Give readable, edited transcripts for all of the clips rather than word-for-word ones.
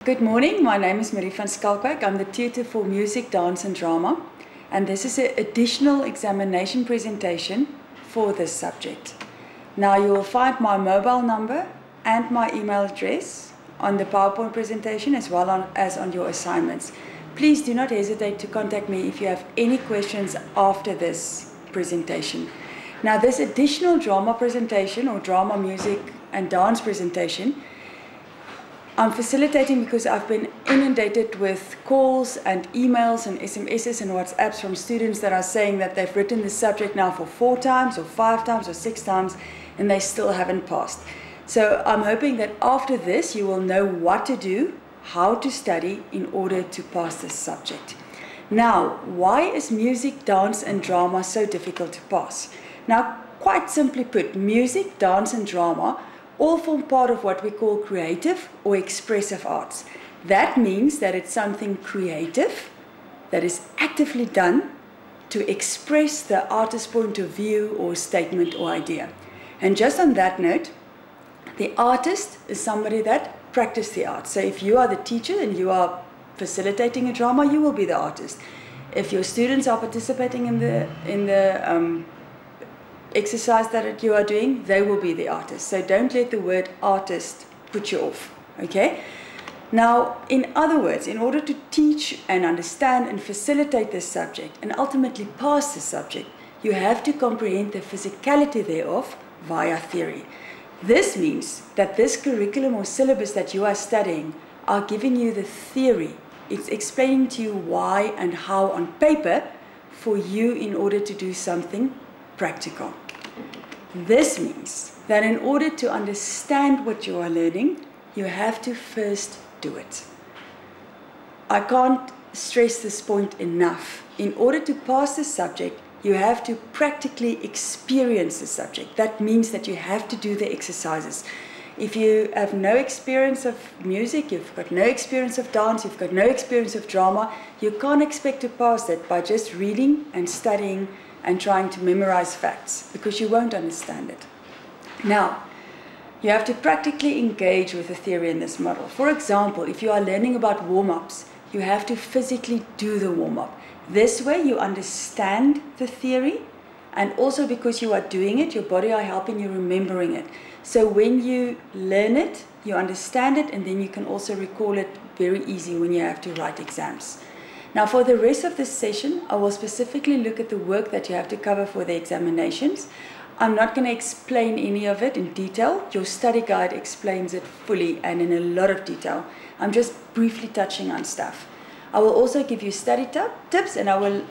Good morning, my name is Marie van Skalkwyk. I'm the tutor for music, dance and drama, and this is an additional examination presentation for this subject. Now you will find my mobile number and my email address on the PowerPoint presentation as well as on your assignments. Please do not hesitate to contact me if you have any questions after this presentation. Now this additional drama presentation or drama, music and dance presentation I'm facilitating because I've been inundated with calls and emails and SMSs and WhatsApps from students that are saying that they've written this subject now for 4 times or 5 times or 6 times and they still haven't passed. So I'm hoping that after this you will know what to do, how to study in order to pass this subject. Now, why is music, dance and drama so difficult to pass? Now, quite simply put, music, dance and drama all form part of what we call creative or expressive arts. That means that it's something creative that is actively done to express the artist's point of view or statement or idea. And just on that note, the artist is somebody that practices the art. So if you are the teacher and you are facilitating a drama, you will be the artist. If your students are participating in the exercise that you are doing, they will be the artist. So don't let the word artist put you off, okay? Now, in other words, in order to teach and understand and facilitate this subject and ultimately pass the subject, you have to comprehend the physicality thereof via theory. This means that this curriculum or syllabus that you are studying are giving you the theory. It's explaining to you why and how on paper for you in order to do something practical. This means that in order to understand what you are learning, you have to first do it. I can't stress this point enough. In order to pass this subject, you have to practically experience the subject. That means that you have to do the exercises. If you have no experience of music, you've got no experience of dance, you've got no experience of drama, you can't expect to pass it by just reading and studying and trying to memorize facts, because you won't understand it. Now, you have to practically engage with the theory in this model. For example, if you are learning about warm-ups, you have to physically do the warm-up. This way you understand the theory, and also because you are doing it, your body are helping you remembering it. So when you learn it, you understand it, and then you can also recall it very easy when you have to write exams. Now for the rest of this session, I will specifically look at the work that you have to cover for the examinations. I'm not going to explain any of it in detail. Your study guide explains it fully and in a lot of detail. I'm just briefly touching on stuff. I will also give you study tips, and I will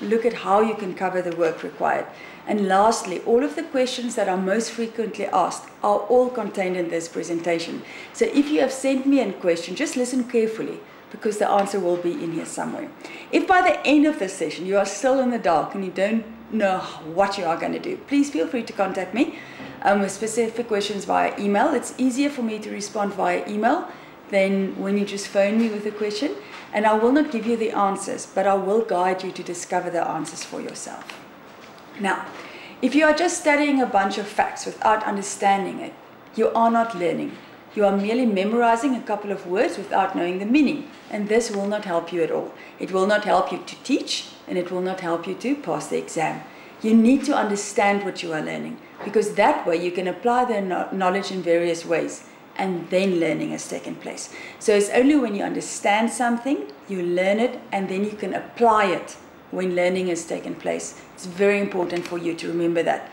look at how you can cover the work required. And lastly, all of the questions that are most frequently asked are all contained in this presentation. So if you have sent me a question, just listen carefully, because the answer will be in here somewhere. If by the end of this session you are still in the dark and you don't know what you are going to do, please feel free to contact me with specific questions via email. It's easier for me to respond via email than when you just phone me with a question, and I will not give you the answers, but I will guide you to discover the answers for yourself. Now, if you are just studying a bunch of facts without understanding it, you are not learning. You are merely memorizing a couple of words without knowing the meaning, and this will not help you at all. It will not help you to teach, and it will not help you to pass the exam. You need to understand what you are learning, because that way you can apply the knowledge in various ways, and then learning has taken place. So it's only when you understand something, you learn it, and then you can apply it when learning has taken place. It's very important for you to remember that.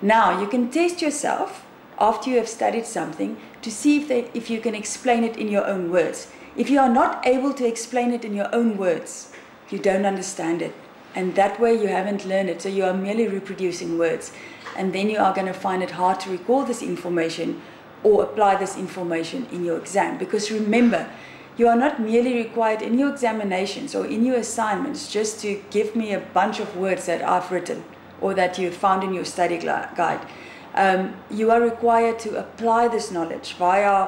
Now, you can test yourself after you have studied something to see if you can explain it in your own words. If you are not able to explain it in your own words, you don't understand it. And that way you haven't learned it, so you are merely reproducing words. And then you are going to find it hard to recall this information or apply this information in your exam. Because remember, you are not merely required in your examinations or in your assignments just to give me a bunch of words that I've written or that you found in your study guide. You are required to apply this knowledge via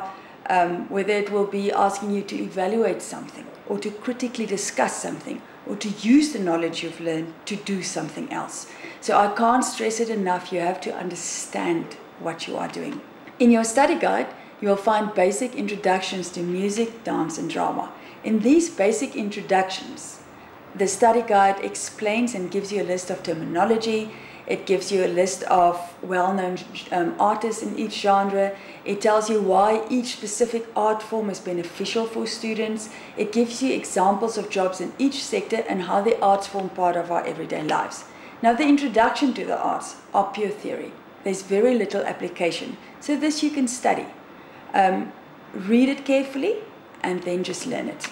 whether it will be asking you to evaluate something or to critically discuss something or to use the knowledge you've learned to do something else. So I can't stress it enough, you have to understand what you are doing. In your study guide, you will find basic introductions to music, dance, and drama. In these basic introductions, the study guide explains and gives you a list of terminology. It gives you a list of well-known artists in each genre. It tells you why each specific art form is beneficial for students. It gives you examples of jobs in each sector and how the arts form part of our everyday lives. Now, the introduction to the arts are pure theory. There's very little application. So this you can study. Read it carefully and then just learn it.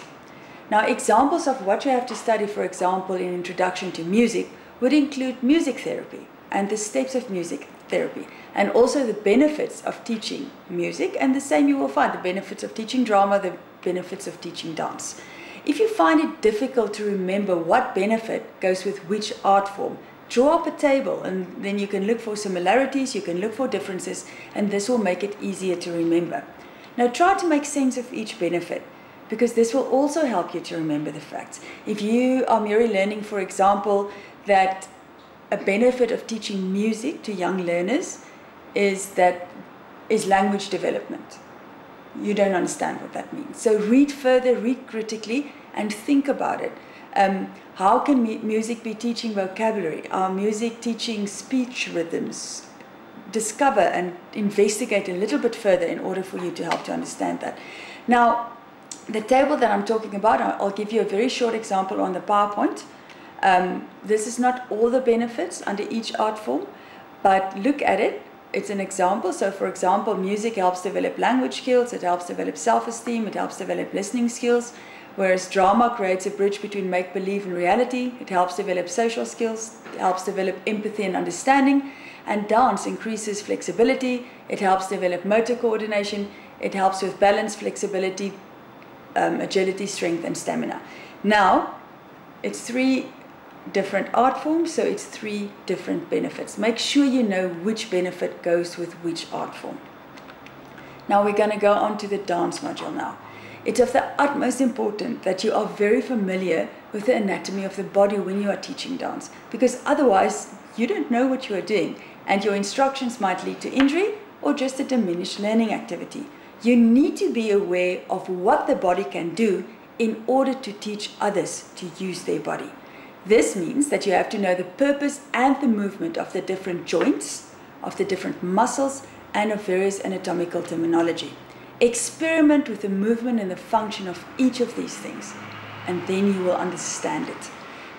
Now, examples of what you have to study, for example, in Introduction to Music, would include music therapy and the steps of music therapy, and also the benefits of teaching music, and the same you will find, the benefits of teaching drama, the benefits of teaching dance. If you find it difficult to remember what benefit goes with which art form, draw up a table and then you can look for similarities, you can look for differences, and this will make it easier to remember. Now try to make sense of each benefit, because this will also help you to remember the facts. If you are merely learning, for example, that a benefit of teaching music to young learners is language development, you don't understand what that means. So read further, read critically, and think about it. How can music be teaching vocabulary? Are music teaching speech rhythms? Discover and investigate a little bit further in order for you to help to understand that. Now, the table that I'm talking about, I'll give you a very short example on the PowerPoint. This is not all the benefits under each art form, but look at it. It's an example. So for example, music helps develop language skills, it helps develop self-esteem, it helps develop listening skills, whereas drama creates a bridge between make-believe and reality. It helps develop social skills, it helps develop empathy and understanding, and dance increases flexibility, it helps develop motor coordination, it helps with balance, flexibility, agility, strength, and stamina. Now, it's 3 different art forms, so it's 3 different benefits. Make sure you know which benefit goes with which art form. Now we're going to go on to the dance module now. It's of the utmost importance that you are very familiar with the anatomy of the body when you are teaching dance, because otherwise you don't know what you are doing and your instructions might lead to injury or just a diminished learning activity. You need to be aware of what the body can do in order to teach others to use their body. This means that you have to know the purpose and the movement of the different joints, of the different muscles, and of various anatomical terminology. Experiment with the movement and the function of each of these things, and then you will understand it.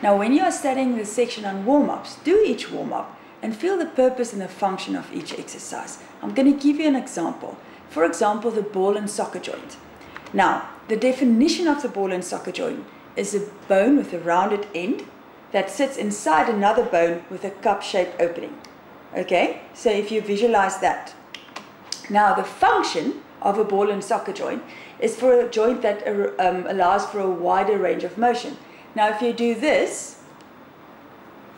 Now, when you are studying the section on warm-ups, do each warm-up and feel the purpose and the function of each exercise. I'm going to give you an example. For example, the ball and soccer joint. Now, the definition of the ball and soccer joint is a bone with a rounded end that sits inside another bone with a cup-shaped opening. Okay, so if you visualize that. Now, the function of a ball and soccer joint is for a joint that allows for a wider range of motion. Now, if you do this,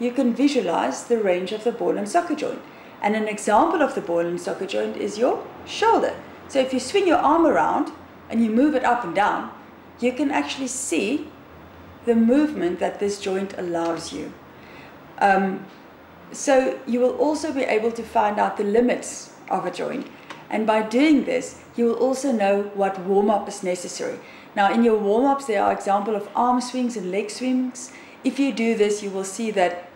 you can visualize the range of the ball and soccer joint. And an example of the ball and soccer joint is your shoulder. So if you swing your arm around and you move it up and down, you can actually see the movement that this joint allows you. So you will also be able to find out the limits of a joint. And by doing this, you will also know what warm-up is necessary. Now, in your warm-ups, there are examples of arm swings and leg swings. If you do this, you will see that,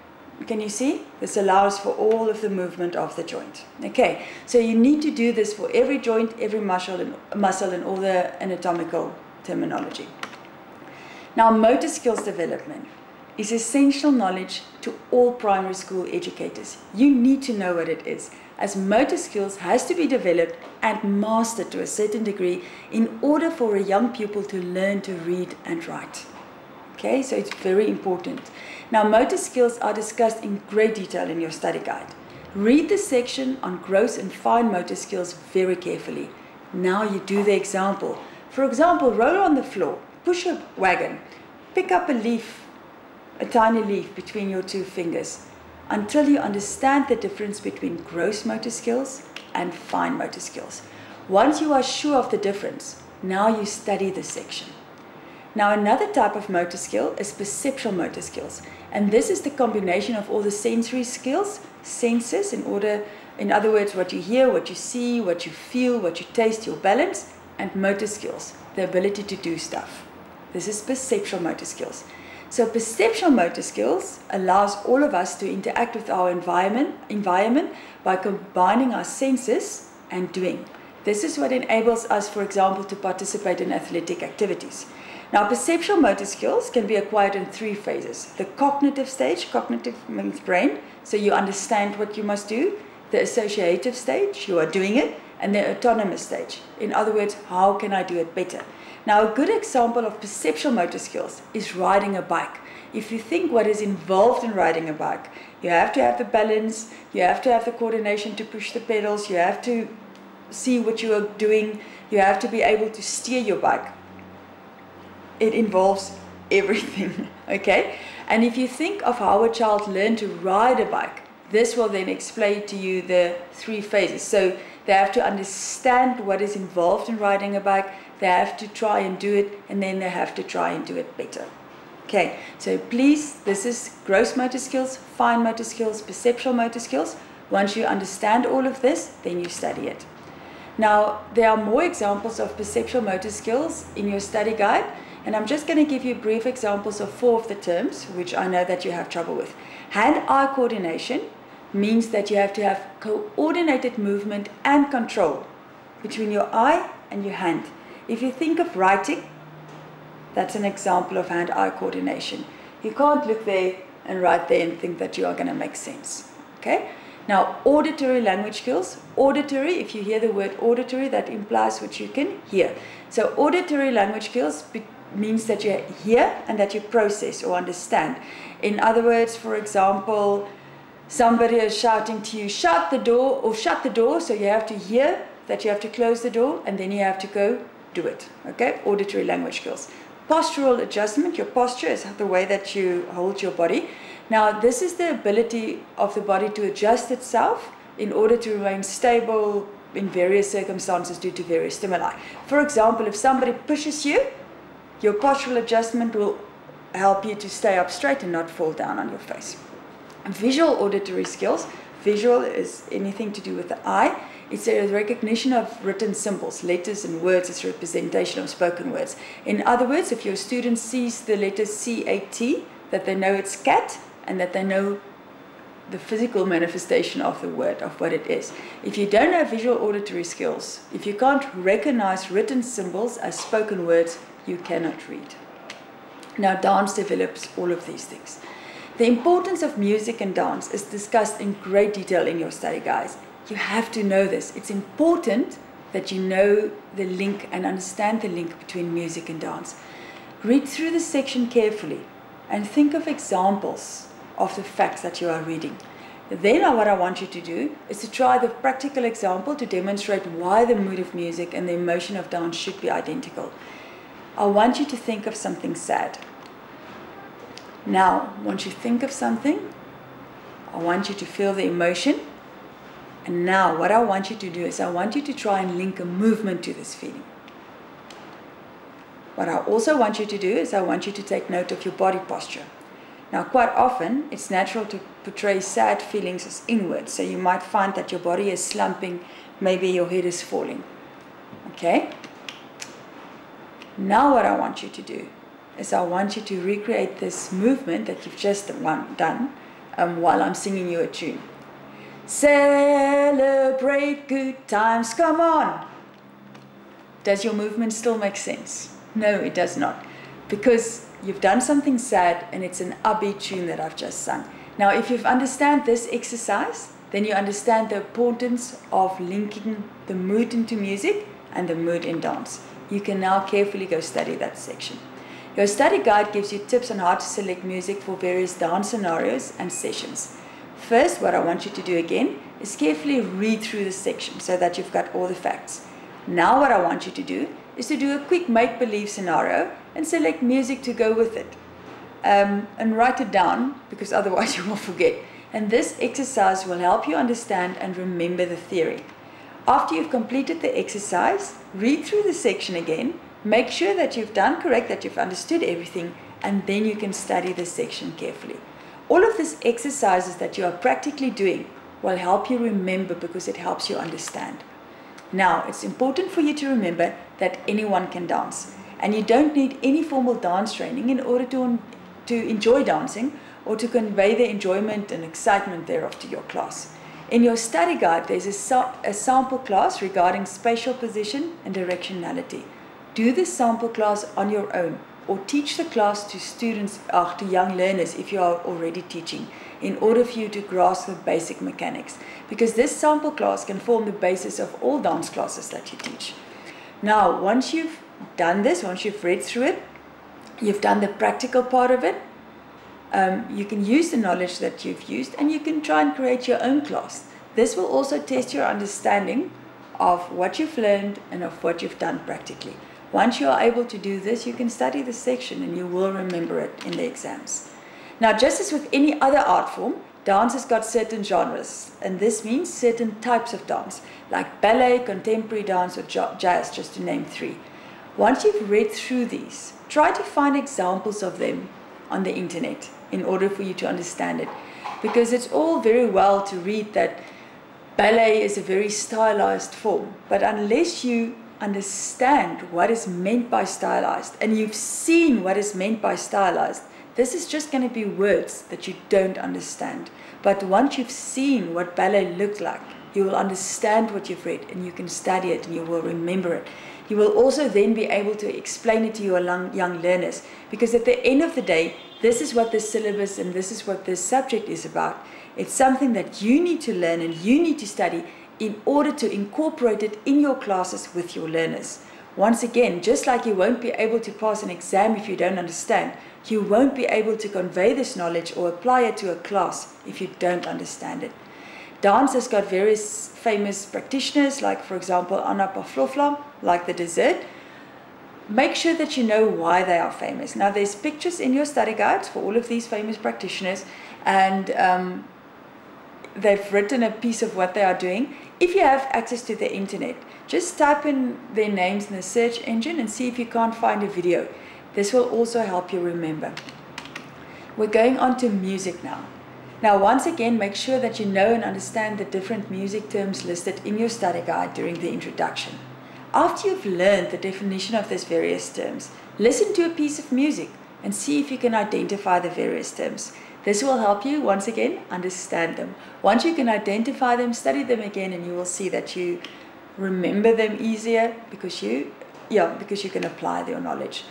can you see? This allows for all of the movement of the joint. Okay, so you need to do this for every joint, every muscle, and all the anatomical terminology. Now, motor skills development is essential knowledge to all primary school educators. You need to know what it is, as motor skills has to be developed and mastered to a certain degree in order for a young pupil to learn to read and write. Okay, so it's very important. Now, motor skills are discussed in great detail in your study guide. Read the section on gross and fine motor skills very carefully. Now you do the example. For example, roll on the floor, push a wagon, pick up a leaf, a tiny leaf between your 2 fingers, until you understand the difference between gross motor skills and fine motor skills. Once you are sure of the difference, now you study the section. Now, another type of motor skill is perceptual motor skills, and this is the combination of all the sensory skills, senses, in order In other words, what you hear, what you see, what you feel, what you taste, your balance, and motor skills, the ability to do stuff. This is perceptual motor skills. So perceptual motor skills allows all of us to interact with our environment by combining our senses and doing. This is what enables us, for example, to participate in athletic activities. Now, perceptual motor skills can be acquired in 3 phases. The cognitive stage, cognitive means brain, so you understand what you must do. The associative stage, you are doing it. And the autonomous stage. In other words, how can I do it better? Now, a good example of perceptual motor skills is riding a bike. If you think what is involved in riding a bike, you have to have the balance, you have to have the coordination to push the pedals, you have to see what you are doing, you have to be able to steer your bike. It involves everything, okay? And if you think of how a child learned to ride a bike, this will then explain to you the 3 phases. So they have to understand what is involved in riding a bike, they have to try and do it, and then they have to try and do it better. Okay, so please, this is gross motor skills, fine motor skills, perceptual motor skills. Once you understand all of this, then you study it. Now, there are more examples of perceptual motor skills in your study guide, and I'm just going to give you brief examples of 4 of the terms, which I know that you have trouble with. Hand-eye coordination means that you have to have coordinated movement and control between your eye and your hand. If you think of writing, that's an example of hand-eye coordination. You can't look there and write there and think that you are going to make sense. Okay? Now, auditory language skills. Auditory, if you hear the word auditory, that implies what you can hear. So auditory language skills means that you hear and that you process or understand. In other words, for example, somebody is shouting to you, shut the door, or shut the door, so you have to hear that you have to close the door, and then you have to go do it. Okay? Auditory language skills. Postural adjustment, your posture is the way that you hold your body. Now, this is the ability of the body to adjust itself in order to remain stable in various circumstances due to various stimuli. For example, if somebody pushes you, your postural adjustment will help you to stay up straight and not fall down on your face. Visual auditory skills. Visual is anything to do with the eye. It's a recognition of written symbols, letters and words as representation of spoken words. In other words, if your student sees the letter C-A-T, that they know it's cat, and that they know the physical manifestation of the word, of what it is. If you don't have visual auditory skills, if you can't recognize written symbols as spoken words, you cannot read. Now, dance develops all of these things. The importance of music and dance is discussed in great detail in your study guides. You have to know this. It's important that you know the link and understand the link between music and dance. Read through the section carefully and think of examples of the facts that you are reading. Then what I want you to do is to try the practical example to demonstrate why the mood of music and the emotion of dance should be identical. I want you to think of something sad. Now, once you think of something, I want you to feel the emotion. And now what I want you to do is I want you to try and link a movement to this feeling. What I also want you to do is I want you to take note of your body posture. Now, quite often, it's natural to portray sad feelings as inwards. So you might find that your body is slumping, maybe your head is falling. Okay? Now what I want you to do is I want you to recreate this movement that you've just done while I'm singing you a tune. Celebrate good times, come on! Does your movement still make sense? No, it does not. Because you've done something sad and it's an upbeat tune that I've just sung. Now, if you understand this exercise, then you understand the importance of linking the mood into music and the mood in dance. You can now carefully go study that section. Your study guide gives you tips on how to select music for various dance scenarios and sessions. First, what I want you to do again is carefully read through the section so that you've got all the facts. Now what I want you to do is to do a quick make-believe scenario and select music to go with it. And write it down, because otherwise you will forget. And this exercise will help you understand and remember the theory. After you've completed the exercise, read through the section again, make sure that you've done correct, that you've understood everything, and then you can study the section carefully. All of these exercises that you are practically doing will help you remember because it helps you understand. Now, it's important for you to remember that anyone can dance, and you don't need any formal dance training in order to enjoy dancing or to convey the enjoyment and excitement thereof to your class. In your study guide, there's a sample class regarding spatial position and directionality. Do this sample class on your own, or teach the class to students or to young learners if you are already teaching, in order for you to grasp the basic mechanics, because this sample class can form the basis of all dance classes that you teach. Now, once you've done this, once you've read through it, you've done the practical part of it, you can use the knowledge that you've used and you can try and create your own class. This will also test your understanding of what you've learned and of what you've done practically. Once you are able to do this, you can study the section and you will remember it in the exams. Now, just as with any other art form, dance has got certain genres, and this means certain types of dance, like ballet, contemporary dance, or jazz, just to name 3. Once you've read through these, try to find examples of them on the internet in order for you to understand it, because it's all very well to read that ballet is a very stylized form, but unless you understand what is meant by stylized and you've seen what is meant by stylized, this is just going to be words that you don't understand. But once you've seen what ballet looked like, you will understand what you've read and you can study it and you will remember it. You will also then be able to explain it to your young learners, because at the end of the day, this is what the syllabus and this is what this subject is about. It's something that you need to learn and you need to study in order to incorporate it in your classes with your learners. Once again, just like you won't be able to pass an exam if you don't understand, you won't be able to convey this knowledge or apply it to a class if you don't understand it. Dance has got various famous practitioners, like for example Anna Pavlovna, like the dessert. Make sure that you know why they are famous. Now, there's pictures in your study guides for all of these famous practitioners, and they've written a piece of what they are doing. If you have access to the internet, just type in their names in the search engine and see if you can't find a video. This will also help you remember. We're going on to music now. Now, once again, make sure that you know and understand the different music terms listed in your study guide during the introduction. After you've learned the definition of these various terms, listen to a piece of music and see if you can identify the various terms. This will help you, once again, understand them. Once you can identify them, study them again, and you will see that you remember them easier because you can apply your knowledge.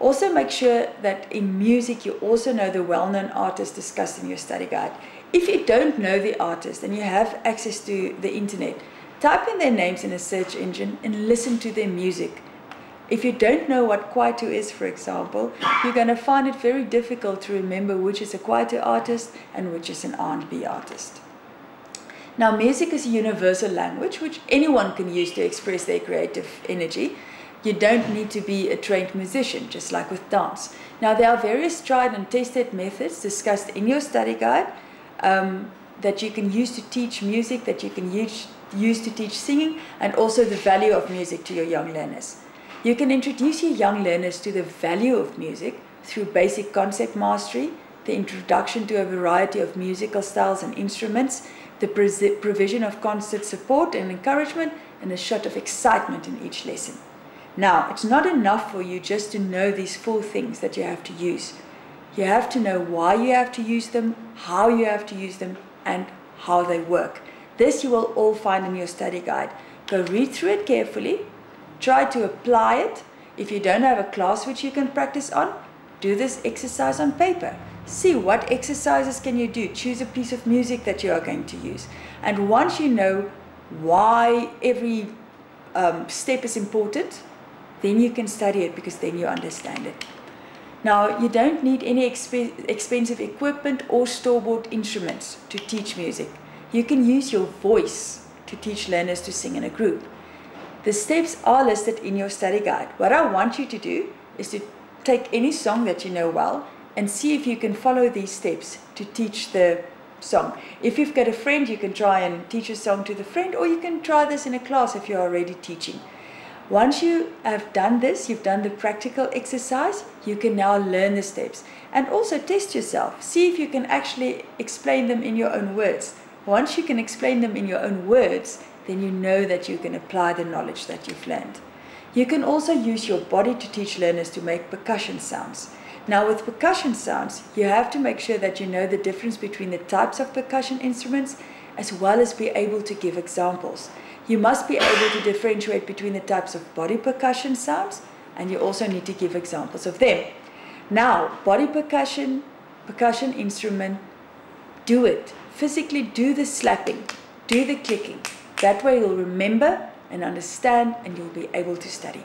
Also, make sure that in music you also know the well-known artists discussed in your study guide. If you don't know the artist and you have access to the internet, type in their names in a search engine and listen to their music. If you don't know what kwaito is, for example, you're going to find it very difficult to remember which is a kwaito artist and which is an R&B artist. Now, music is a universal language which anyone can use to express their creative energy. You don't need to be a trained musician, just like with dance. Now, there are various tried and tested methods discussed in your study guide that you can use to teach music, that you can use to teach singing, and also the value of music to your young learners. You can introduce your young learners to the value of music through basic concept mastery, the introduction to a variety of musical styles and instruments, the provision of constant support and encouragement, and a shot of excitement in each lesson. Now, it's not enough for you just to know these 4 things that you have to use. You have to know why you have to use them, how you have to use them, and how they work. This you will all find in your study guide. Go read through it carefully. Try to apply it. If you don't have a class which you can practice on, do this exercise on paper. See what exercises can you do. Choose a piece of music that you are going to use. And once you know why every step is important, then you can study it, because then you understand it. Now, you don't need any expensive equipment or store-bought instruments to teach music. You can use your voice to teach learners to sing in a group. The steps are listed in your study guide. What I want you to do is to take any song that you know well and see if you can follow these steps to teach the song. If you've got a friend, you can try and teach a song to the friend, or you can try this in a class if you're already teaching. Once you have done this, you've done the practical exercise, you can now learn the steps and also test yourself. See if you can actually explain them in your own words. Once you can explain them in your own words, then you know that you can apply the knowledge that you've learned. You can also use your body to teach learners to make percussion sounds. Now with percussion sounds, you have to make sure that you know the difference between the types of percussion instruments as well as be able to give examples. You must be able to differentiate between the types of body percussion sounds, and you also need to give examples of them. Now, body percussion instrument, do it. Physically do the slapping, do the clicking. That way you'll remember and understand, and you'll be able to study.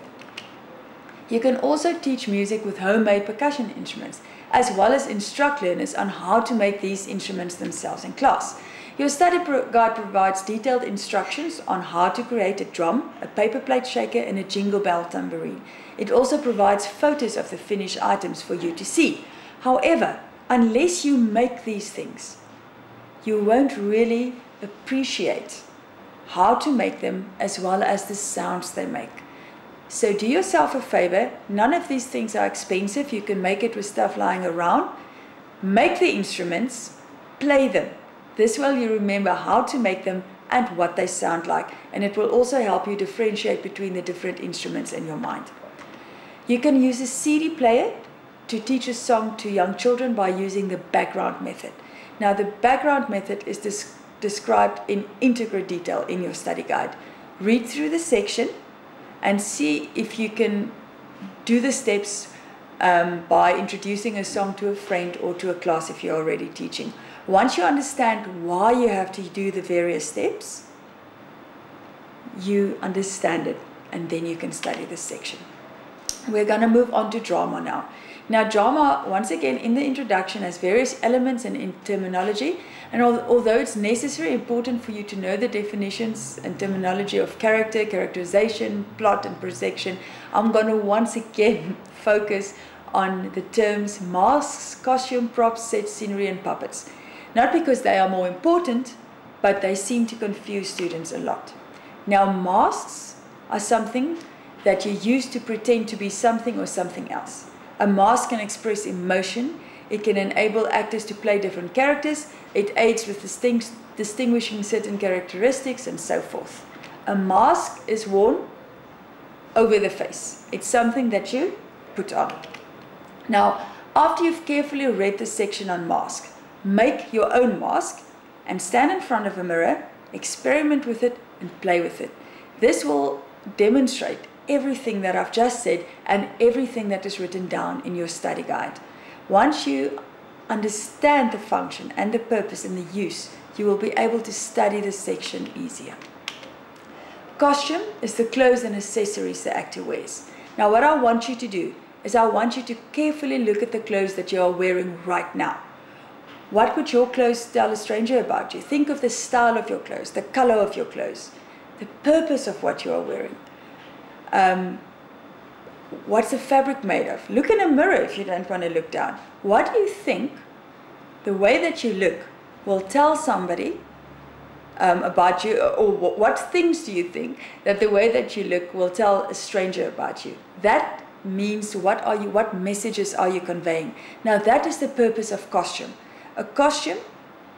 You can also teach music with homemade percussion instruments, as well as instruct learners on how to make these instruments themselves in class. Your study guide provides detailed instructions on how to create a drum, a paper plate shaker, and a jingle bell tambourine. It also provides photos of the finished items for you to see. However, unless you make these things, you won't really appreciate how to make them as well as the sounds they make. So do yourself a favor, none of these things are expensive, you can make it with stuff lying around. Make the instruments, play them. This way you remember how to make them and what they sound like, and it will also help you differentiate between the different instruments in your mind. You can use a CD player to teach a song to young children by using the background method. Now the background method is described in integral detail in your study guide. Read through the section and see if you can do the steps by introducing a song to a friend or to a class if you're already teaching. Once you understand why you have to do the various steps, you understand it, and then you can study this section. We're going to move on to drama now. Now drama, once again in the introduction, has various elements and in terminology, and although it's necessary important for you to know the definitions and terminology of character, characterization, plot and projection, I'm going to once again focus on the terms masks, costume, props, sets, scenery and puppets. Not because they are more important, but they seem to confuse students a lot. Now masks are something that you use to pretend to be something or something else. A mask can express emotion, it can enable actors to play different characters, it aids with distinguishing certain characteristics and so forth. A mask is worn over the face. It's something that you put on. Now, after you've carefully read the section on mask, make your own mask and stand in front of a mirror, experiment with it and play with it. This will demonstrate everything that I've just said and everything that is written down in your study guide. Once you understand the function and the purpose and the use, you will be able to study this section easier. Costume is the clothes and accessories the actor wears. Now what I want you to do is I want you to carefully look at the clothes that you are wearing right now. What would your clothes tell a stranger about you? Think of the style of your clothes, the color of your clothes, the purpose of what you are wearing. What's the fabric made of? Look in a mirror if you don't want to look down. What do you think the way that you look will tell somebody about you, or what things do you think that the way that you look will tell a stranger about you? That means what messages are you conveying? Now that is the purpose of costume. A costume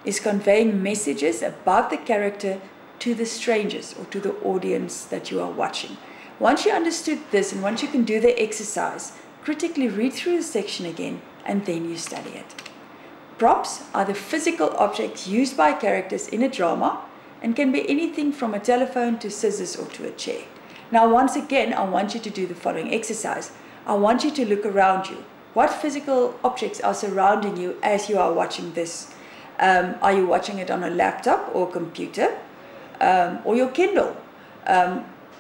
is conveying messages about the character to the strangers or to the audience that you are watching. Once you understood this and once you can do the exercise, critically read through the section again and then you study it. Props are the physical objects used by characters in a drama and can be anything from a telephone to scissors or to a chair. Now once again, I want you to do the following exercise. I want you to look around you. What physical objects are surrounding you as you are watching this? Are you watching it on a laptop or computer or your Kindle?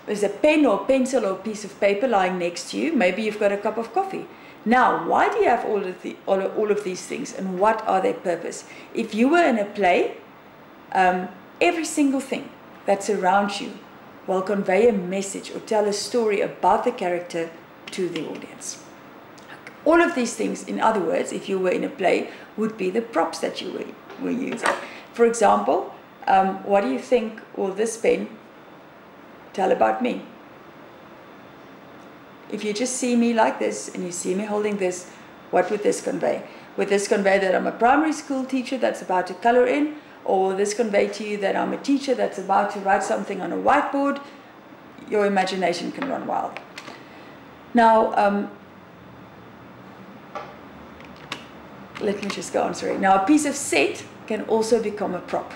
There's a pen or pencil or piece of paper lying next to you. Maybe you've got a cup of coffee. Now, why do you have all of these things and what are their purpose? If you were in a play, every single thing that surrounds you will convey a message or tell a story about the character to the audience. All of these things, in other words, if you were in a play, would be the props that you were using. For example, what do you think will this pen tell about me? If you just see me like this and you see me holding this, what would this convey? Would this convey that I'm a primary school teacher that's about to color in? Or will this convey to you that I'm a teacher that's about to write something on a whiteboard? Your imagination can run wild. Now, let me just go on, sorry. Now, a piece of set can also become a prop,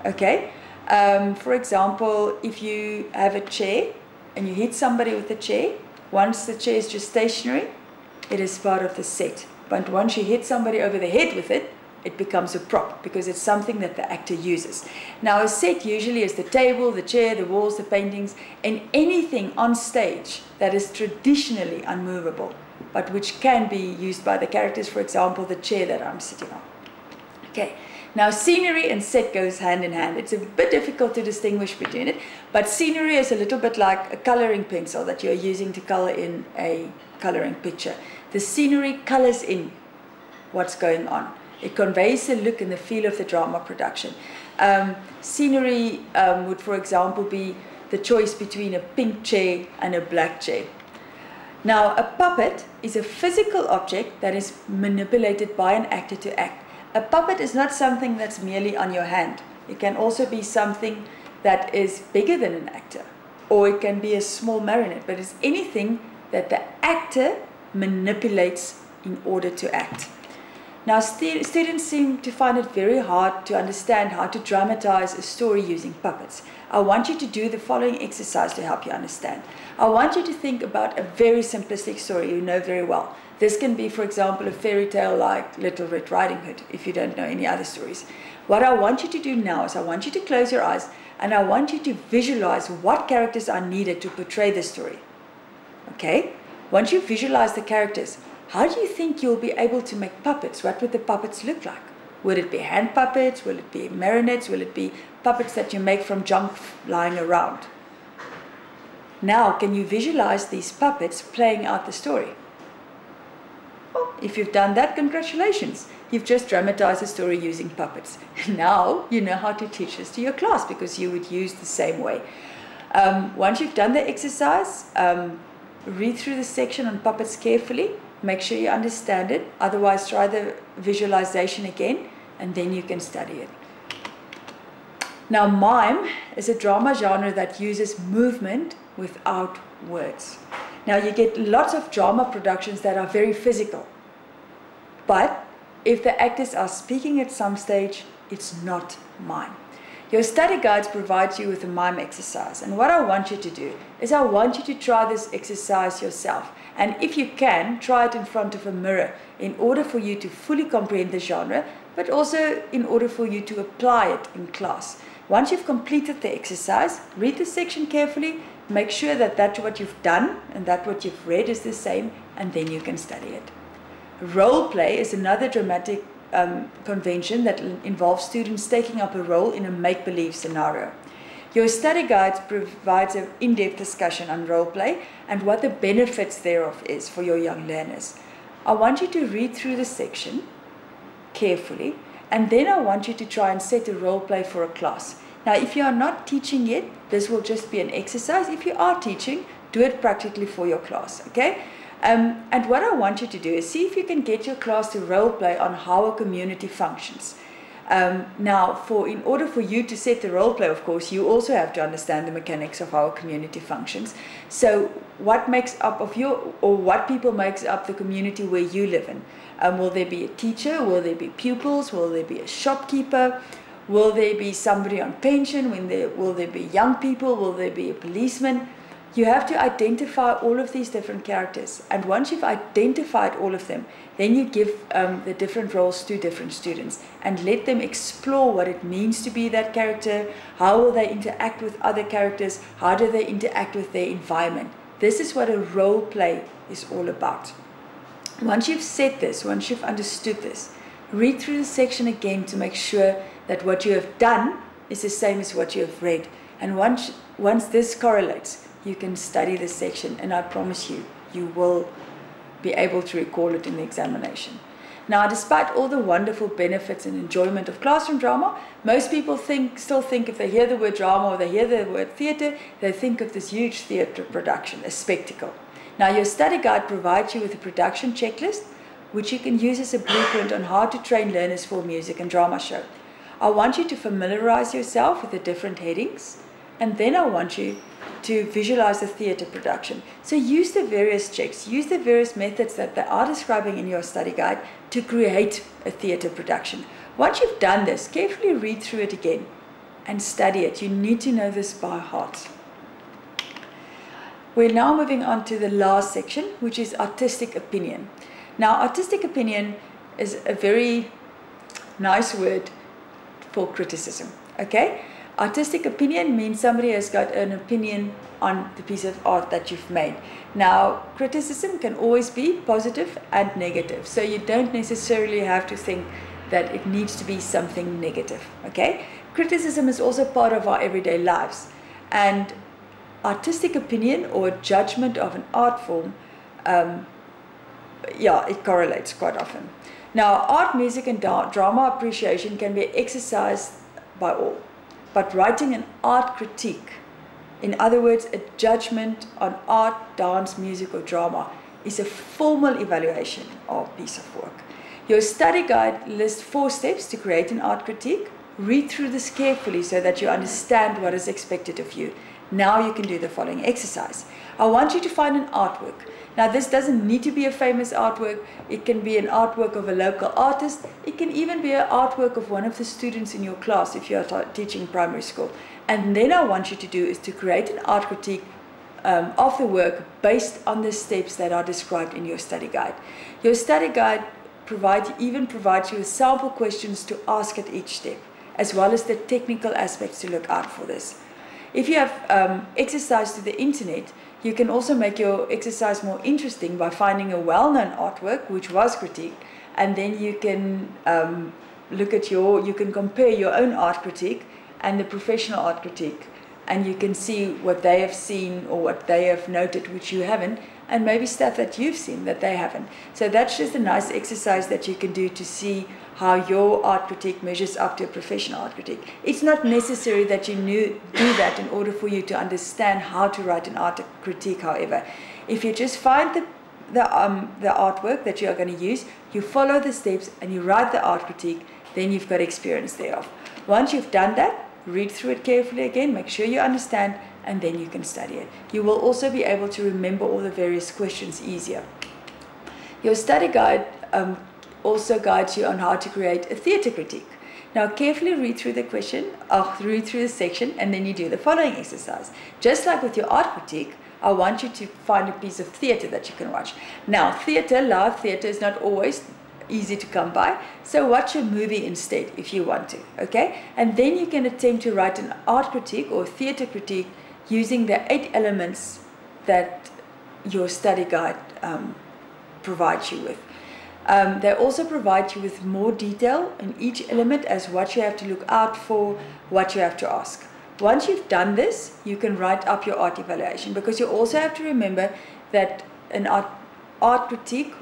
okay? For example, if you have a chair and you hit somebody with the chair, once the chair is just stationary, it is part of the set. But once you hit somebody over the head with it, it becomes a prop because it's something that the actor uses. Now, a set usually is the table, the chair, the walls, the paintings, and anything on stage that is traditionally unmovable, but which can be used by the characters, for example, the chair that I'm sitting on. Okay, now scenery and set goes hand in hand. It's a bit difficult to distinguish between it, but scenery is a little bit like a coloring pencil that you're using to color in a coloring picture. The scenery colors in what's going on. It conveys the look and the feel of the drama production. Scenery would, for example, be the choice between a pink chair and a black chair. Now, a puppet is a physical object that is manipulated by an actor to act. A puppet is not something that's merely on your hand. It can also be something that is bigger than an actor, or it can be a small marionette, but it's anything that the actor manipulates in order to act. Now, students seem to find it very hard to understand how to dramatize a story using puppets. I want you to do the following exercise to help you understand. I want you to think about a very simplistic story you know very well. This can be, for example, a fairy tale like Little Red Riding Hood, if you don't know any other stories. What I want you to do now is I want you to close your eyes and I want you to visualize what characters are needed to portray the story. Okay? Once you visualize the characters, how do you think you'll be able to make puppets? What would the puppets look like? Would it be hand puppets? Will it be marionettes? Will it be puppets that you make from junk lying around? Now, can you visualize these puppets playing out the story? Well, if you've done that, congratulations. You've just dramatized the story using puppets. Now you know how to teach this to your class because you would use the same way. Once you've done the exercise, read through the section on puppets carefully. Make sure you understand it. Otherwise, try the visualization again, and then you can study it. Now, mime is a drama genre that uses movement without words. Now, you get lots of drama productions that are very physical. But if the actors are speaking at some stage, it's not mime. Your study guides provide you with a mime exercise. And what I want you to do is I want you to try this exercise yourself. And if you can, try it in front of a mirror in order for you to fully comprehend the genre, but also in order for you to apply it in class. Once you've completed the exercise, read the section carefully, make sure that what you've done and that what you've read is the same, and then you can study it. Role play is another dramatic convention that involves students taking up a role in a make-believe scenario. Your study guide provides an in-depth discussion on role play and what the benefits thereof is for your young learners. I want you to read through the section carefully, and then I want you to try and set a role play for a class. Now, if you are not teaching yet, this will just be an exercise. If you are teaching, do it practically for your class, okay? And what I want you to do is see if you can get your class to role play on how a community functions. Now, in order for you to set the role play, of course, you also have to understand the mechanics of how a community functions. So, what people makes up the community where you live in? Will there be a teacher? Will there be pupils? Will there be a shopkeeper? Will there be somebody on pension? Will there be young people? Will there be a policeman? You have to identify all of these different characters, and once you've identified all of them, then you give the different roles to different students and let them explore what it means to be that character, how will they interact with other characters, how do they interact with their environment. This is what a role play is all about. Once you've said this, once you've understood this, read through the section again to make sure that what you have done is the same as what you have read. And once this correlates, you can study this section, and I promise you, you will be able to recall it in the examination. Now, despite all the wonderful benefits and enjoyment of classroom drama, most people still think if they hear the word drama or they hear the word theatre, they think of this huge theatre production, a spectacle. Now, your study guide provides you with a production checklist, which you can use as a blueprint on how to train learners for a music and drama show. I want you to familiarize yourself with the different headings, and then I want you to visualize the theatre production. So use the various checks, use the various methods that they are describing in your study guide to create a theatre production. Once you've done this, carefully read through it again and study it. You need to know this by heart. We're now moving on to the last section, which is artistic opinion. Now, artistic opinion is a very nice word for criticism, okay? Artistic opinion means somebody has got an opinion on the piece of art that you've made. Now, criticism can always be positive and negative, so you don't necessarily have to think that it needs to be something negative, okay? Criticism is also part of our everyday lives, and artistic opinion or judgment of an art form, it correlates quite often. Now, art, music, and drama appreciation can be exercised by all. But writing an art critique, in other words, a judgment on art, dance, music, or drama, is a formal evaluation of a piece of work. Your study guide lists 4 steps to create an art critique. Read through this carefully so that you understand what is expected of you. Now you can do the following exercise. I want you to find an artwork. Now, this doesn't need to be a famous artwork. It can be an artwork of a local artist. It can even be an artwork of one of the students in your class if you are teaching primary school. And then I want you to do is to create an art critique of the work based on the steps that are described in your study guide. Your study guide provides you with sample questions to ask at each step, as well as the technical aspects to look out for this. If you have exercise to the internet, you can also make your exercise more interesting by finding a well-known artwork which was critiqued, and then you can you can compare your own art critique and the professional art critique, and you can see what they have seen or what they have noted which you haven't, and maybe stuff that you've seen that they haven't. So that's just a nice exercise that you can do to see how your art critique measures up to a professional art critique. It's not necessary that you do that in order for you to understand how to write an art critique, however. If you just find the artwork that you are going to use, you follow the steps and you write the art critique, then you've got experience thereof. Once you've done that, read through it carefully again, make sure you understand, and then you can study it. You will also be able to remember all the various questions easier. Your study guide also guides you on how to create a theatre critique. Now, carefully read through the read through the section, and then you do the following exercise. Just like with your art critique, I want you to find a piece of theatre that you can watch. Now, live theatre is not always easy to come by, so watch a movie instead if you want to, okay? And then you can attempt to write an art critique or theatre critique using the 8 elements that your study guide provides you with. They also provide you with more detail in each element as what you have to look out for, what you have to ask. Once you've done this, you can write up your art evaluation, because you also have to remember that an art critique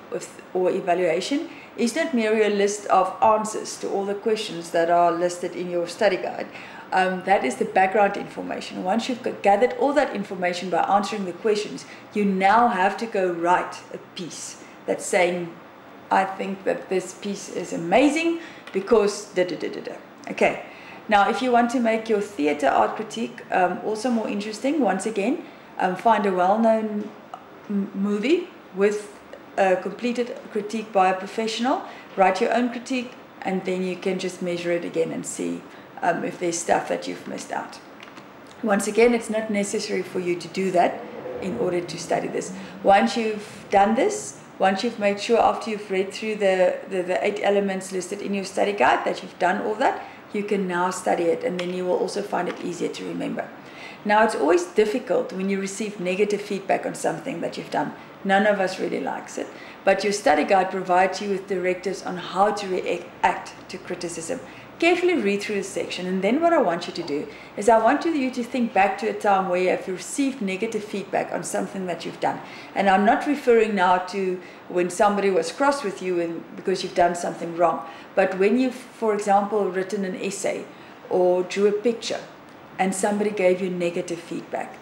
or evaluation is not merely a list of answers to all the questions that are listed in your study guide. That is the background information. Once you've gathered all that information by answering the questions, you now have to go write a piece that's saying, I think that this piece is amazing because da-da-da-da-da. Okay, now if you want to make your theatre art critique also more interesting, once again, find a well-known movie with a completed critique by a professional, write your own critique, and then you can just measure it again and see if there's stuff that you've missed out. Once again, it's not necessary for you to do that in order to study this. Once you've done this, once you've made sure after you've read through the 8 elements listed in your study guide that you've done all that, you can now study it, and then you will also find it easier to remember. Now, it's always difficult when you receive negative feedback on something that you've done. None of us really likes it, but your study guide provides you with directives on how to react to criticism. Carefully read through this section, and then what I want you to do is I want you to think back to a time where you have received negative feedback on something that you've done. And I'm not referring now to when somebody was cross with you because you've done something wrong, but when you've, for example, written an essay or drew a picture and somebody gave you negative feedback.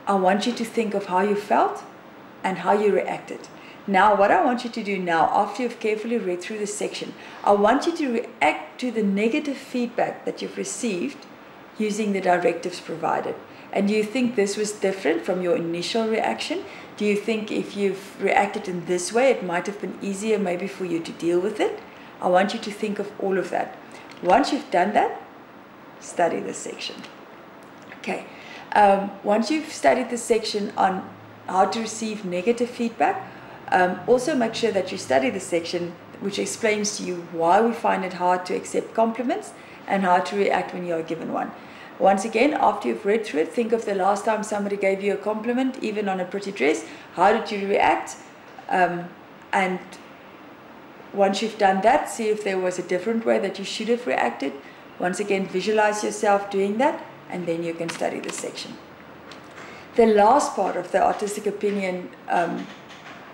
I want you to think of how you felt and how you reacted. Now, what I want you to do now, after you've carefully read through the section, I want you to react to the negative feedback that you've received using the directives provided. And do you think this was different from your initial reaction? Do you think if you've reacted in this way, it might have been easier maybe for you to deal with it? I want you to think of all of that. Once you've done that, study this section. Okay. Once you've studied the section on how to receive negative feedback, also make sure that you study the section which explains to you why we find it hard to accept compliments and how to react when you are given one. Once again, after you've read through it, think of the last time somebody gave you a compliment, even on a pretty dress. How did you react? And once you've done that, see if there was a different way that you should have reacted. Once again, visualize yourself doing that, and then you can study this section. The last part of the artistic opinion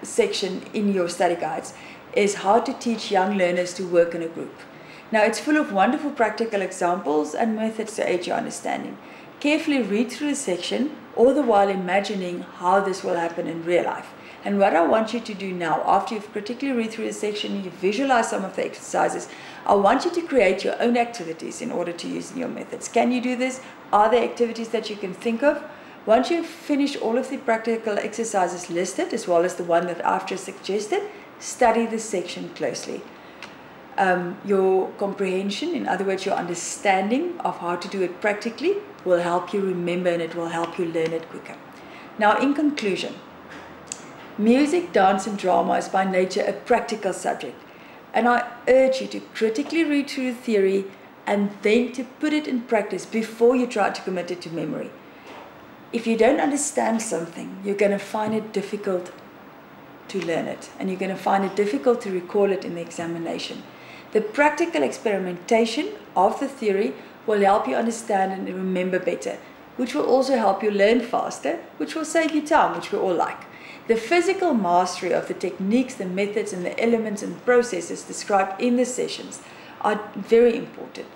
section in your study guides is how to teach young learners to work in a group. Now, it's full of wonderful practical examples and methods to aid your understanding. Carefully read through the section, all the while imagining how this will happen in real life. And what I want you to do now, after you've critically read through the section, you visualize some of the exercises, I want you to create your own activities in order to use in your methods. Can you do this? Are there activities that you can think of? Once you've finished all of the practical exercises listed, as well as the one that I've just suggested, study this section closely. Your comprehension, in other words, your understanding of how to do it practically, will help you remember, and it will help you learn it quicker. Now, in conclusion, music, dance, and drama is by nature a practical subject, and I urge you to critically read through the theory and then to put it in practice before you try to commit it to memory. If you don't understand something, you're going to find it difficult to learn it, and you're going to find it difficult to recall it in the examination. The practical experimentation of the theory will help you understand and remember better, which will also help you learn faster, which will save you time, which we all like. The physical mastery of the techniques, the methods, and the elements and processes described in the sessions are very important.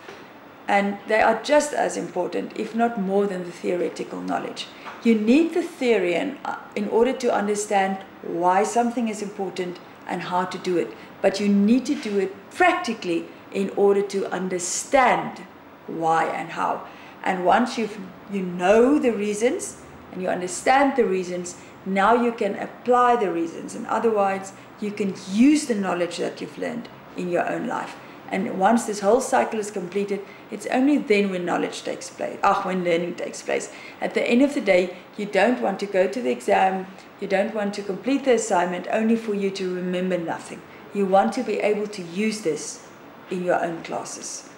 And they are just as important, if not more, than the theoretical knowledge. You need the theory in order to understand why something is important and how to do it. But you need to do it practically in order to understand why and how. And once you know the reasons and you understand the reasons, now you can apply the reasons. And otherwise, you can use the knowledge that you've learned in your own life. And once this whole cycle is completed, it's only then when knowledge takes place, when learning takes place. At the end of the day, you don't want to go to the exam, you don't want to complete the assignment only for you to remember nothing. You want to be able to use this in your own classes.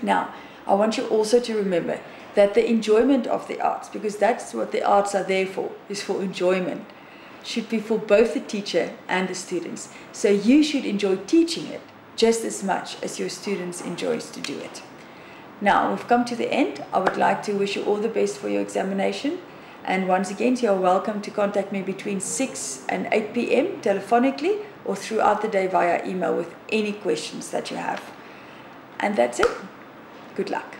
Now, I want you also to remember that the enjoyment of the arts, because that's what the arts are there for, is for enjoyment, should be for both the teacher and the students. So you should enjoy teaching it just as much as your students enjoy to do it. Now, we've come to the end. I would like to wish you all the best for your examination. And once again, you are welcome to contact me between 6 and 8 p.m. telephonically or throughout the day via email with any questions that you have. And that's it. Good luck.